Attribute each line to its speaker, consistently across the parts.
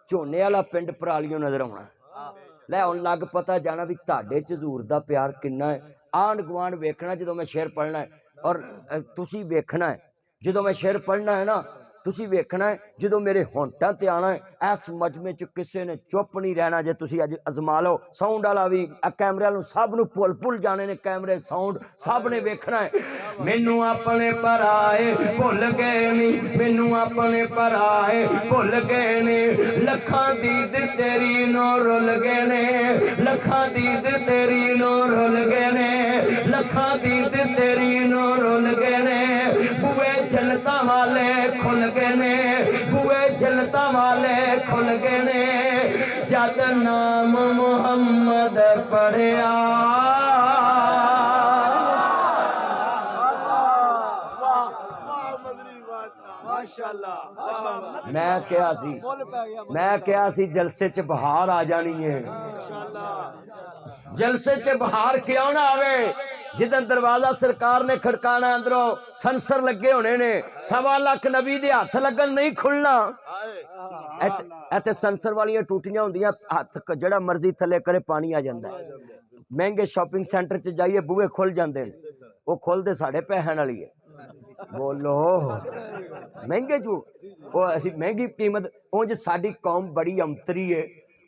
Speaker 1: झोने वाला पिंड परालियों नजर आना लै हुण लग पता जाना भी तुहाडे च हजूर दा प्यार किन्ना है। आंढ गुआंढ वेखना जो मैं शेर पढ़ना है और तुसी वेखना है जो मैं शेर पढ़ना है ना तुसी वेखना है जो मेरे होंटां ते आना है। इस मजमे च किसी ने चुप नहीं रहना। जे तुसी अज अजमा लो साउंड वाला भी कैमरे वालों सब नूं भुल जाने ने कैमरे साउंड सब ने वेखना है। मैनू अपने पराए भुल गए नी मैनू अपने पराए भुल गए ने लखां दीद तेरी नो रुल गए ने लखां दीद तेरी नो रुल गए ने लखां दीद तेरी नो रुल गए ने बुए जन्नतां वाले खुल गए ने बुए जन्नतां वाले खुल गए ने जद नाम मुहम्मद पढ़िया। मैं क्या सी जलसे च बहार आ जानी है। जलसे च बहार क्यों ना आवे जिदन दरवाजा सरकार ने खड़काना अंदरों संसर लगे होने ने 1.25 लाख नबी दे हाथ लगन नहीं खुलना। इत्थे संसर वालियां टूटियां होंदियां हाथ जड़ा मर्जी थले करे पानी आ जांदा है। महंगे शॉपिंग सेंटर च जाइए बूहे खुल जाते हैं वो खुलते साढ़े पैसों वाली है। बोलो महंगे चू वो असी महंगी कीमत उंज साडी कौम बड़ी अंतरी है।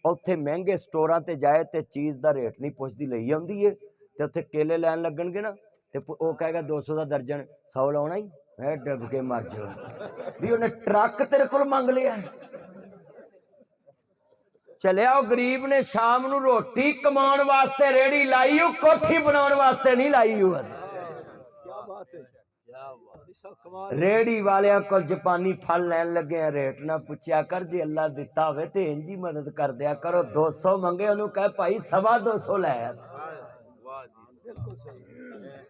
Speaker 1: उत्थे महंगे स्टोरां ते जाए ते चीज़ दा रेट नहीं पुछदी लई आउंदी है ते उत्थे केले लैन लगणगे ना ते वो कहेगा 200 का दर्जन 100 लाउणा ही मैं डब के मर जाओ भी उन्हें ट्रक तेरे को मंग लिया। चलिया वो गरीब ने शाम नूं रोटी कमाउण वास्ते रेड़ी लाई कोठी बनाउण वास्ते नहीं लाई। रेड़ी वाले को जापानी फल लैन लगे हैं रेट ना पूछया कर जे अल्लाह दिता होवे ते इंजी मदद कर दिया करो। 200 मंगे उन्होंने कह भाई 225 लै।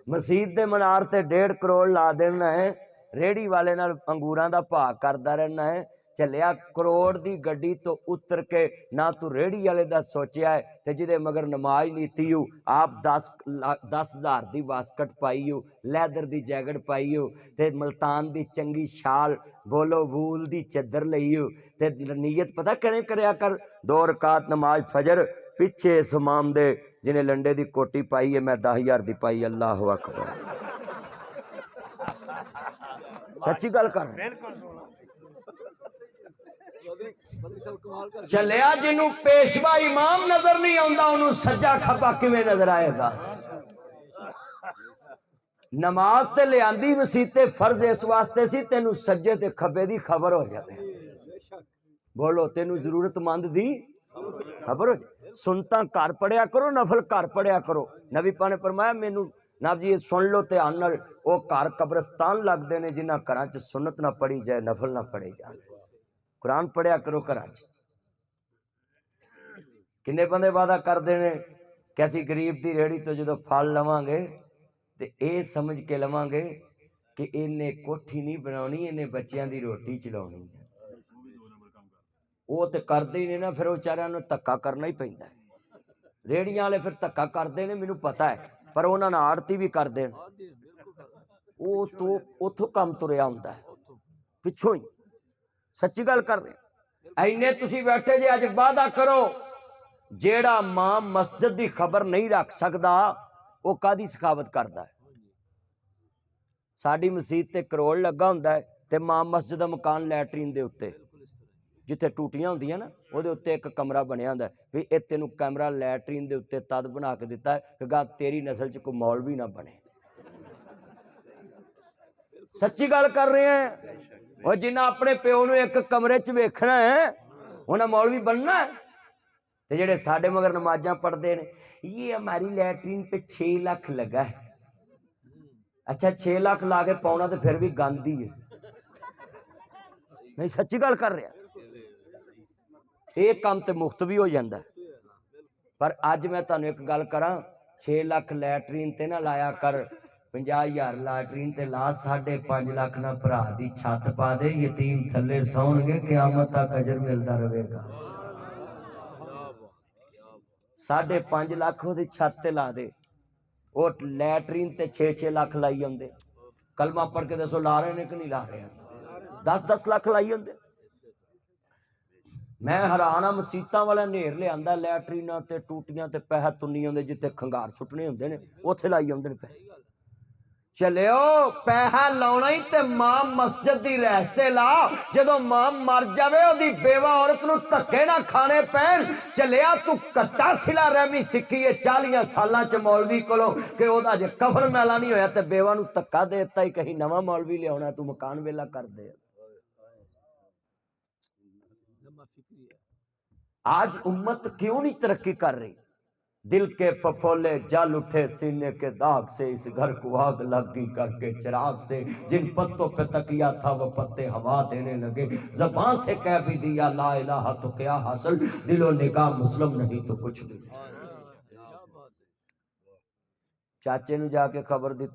Speaker 1: मसीत दे मनार ते 1.5 करोड़ ला देना है रेड़ी वाले नाल अंगूरां दा भाव करदा रहना है। चलिया करोड़ दी गड्डी तो उतर के ना तू रेड़ी वाले दा सोचिया है ते जिदे मगर नमाज नीती हूँ आप 10,000 दी वास्कट पाई हूँ लैदर दी जैकेट पाई हूँ ते मुल्तान दी चंगी शाल बोलो वूल दी चदर लई हूँ ते नीयत पता करें करया कर 2 रकात नमाज फजर पिछे इस इमाम दे जिन्हें लंडे दी कोटी पाई है मैं 10,000 दी पाई। अल्लाह अकबर सच्ची गल कर। चलिया जिन्हों पेशवा इमाम नजर नहीं आता उन्होंने सज्जा खब्बा किवें नजर आएगा। नमाज ते लियांदी मसीते फर्ज इस वास्ते सी तेनू सज्जे ते खब्बे दी खबर हो जाए। बोलो तेनू जरूरतमंद दी खबर हो जाए। सुनता घर पढ़िया करो नफल घर पढ़िया करो। नबी पा ने फरमाया मैनू ना जी सुन लो ध्यान नाल वो घर कब्रस्तान लगते हैं जिन्हां घरां च सुन्नत ना पढ़ी जाए नफल ना पढ़े जाए। कुरान पढ़िया करो घर च। किन्ने बंदे वादा करते हैं कि असी गरीब की रेहड़ी तो जो फल लवांगे तो ये समझ के लवांगे कि इन्हें कोठी नहीं बनानी इन्हें बच्चों की रोटी चलानी। वो तो करते ही नहीं ना फिर बेचारियां धक्का करना ही पैंदा है। रेहड़ियां वाले फिर धक्का करते हैं मैनू पता है पर उन्होंने आड़ती भी करते हैं वो तो उथों काम तुरया होंदा है पिछों ही। सच्ची गल कर रहे इन्ने तुसी बैठे जे अज वादा करो जेड़ा मां मस्जिद की खबर नहीं रख सकता वो कादी सखावत करता है। साडी मसीत ते करोड़ लगा हुंदा है ते मां मस्जिद दा मकान लैटरीन दे उत्ते जिथे टूटियां होंदियां ना उहदे उत्ते एक कमरा बनिया हुंदा है भी ए तैनूं कैमरा लैटरीन दे उत्ते तद बना के दिता है कि गा तेरी नस्ल च कोई मौलवी ना बने। सच्ची गल कर रहे हैं और जिन्हें अपने प्यो नूं एक कमरे च वेखना है उन्हें मौलवी बनना है। तो जेडे साडे मगर नमाजा पढ़ते हैं ये हमारी लैटरीन पे 6 लाख लगा है। अच्छा 6 लाख ला के पाउना तो फिर भी गंद ही है। नहीं सच्ची गल कर रहा ये काम तो मुफ्त भी हो जाता है। पर अज मैं तुहानू एक गल करा 6 लाख लैटरीन ते ना लाया कर 50,000 लैटरीन ते ला 5.5 लाख ना भरा दी छत पा दे यतीम थले सौणगे क़यामत तक अजर मिलता रहेगा। 5.5 लाख वो छत ते ला दे वो लैटरीन ते 6-6 लाख लाई आते। कलमा पढ़ के दसो ला रहे ने कि नहीं ला रहे 10-10 लाख लाई आते। मैं हैरान आ मसीतां वाला नेर लिआंदा लैटरीनां ते टूटियां ते पैसा तुन्नी आਉਂਦੇ जिथे खंगार सुटने ਹੁੰਦੇ ਨੇ ਉੱਥੇ ਲਾਈ ਆਉਂਦੇ ਨੇ ਪੈਸੇ चलियो पैसा लाउणा ही ते मां मस्जिद दी रैश ते ला जदों मां मर जावे ओदी बेवा औरत नूं धक्के ना खाने पैण चलिया तू कट्टा सिला रहमी सिक्खी है 40 सालां च मौलवी कोलों कि ओदा जे कफन नाला नहीं होया ते बेवा नूं धक्का दे दित्ता ही कहीं नवां मौलवी लियाउणा तू मकान वेला कर दे। आज उम्मत क्यों नहीं तरक्की कर रही? दिल के फफोले जल उठे सीने के दाग से, इस घर को आग लगी करके चिराग से, जिन पत्तों पे तकिया था वो पत्ते हवा देने लगे, ज़बान से कह भी दिया ला इलाहा तो क्या हासिल, दिलो निगाह मुस्लिम नहीं तो कुछ भी। चाचे ने जाके खबर दी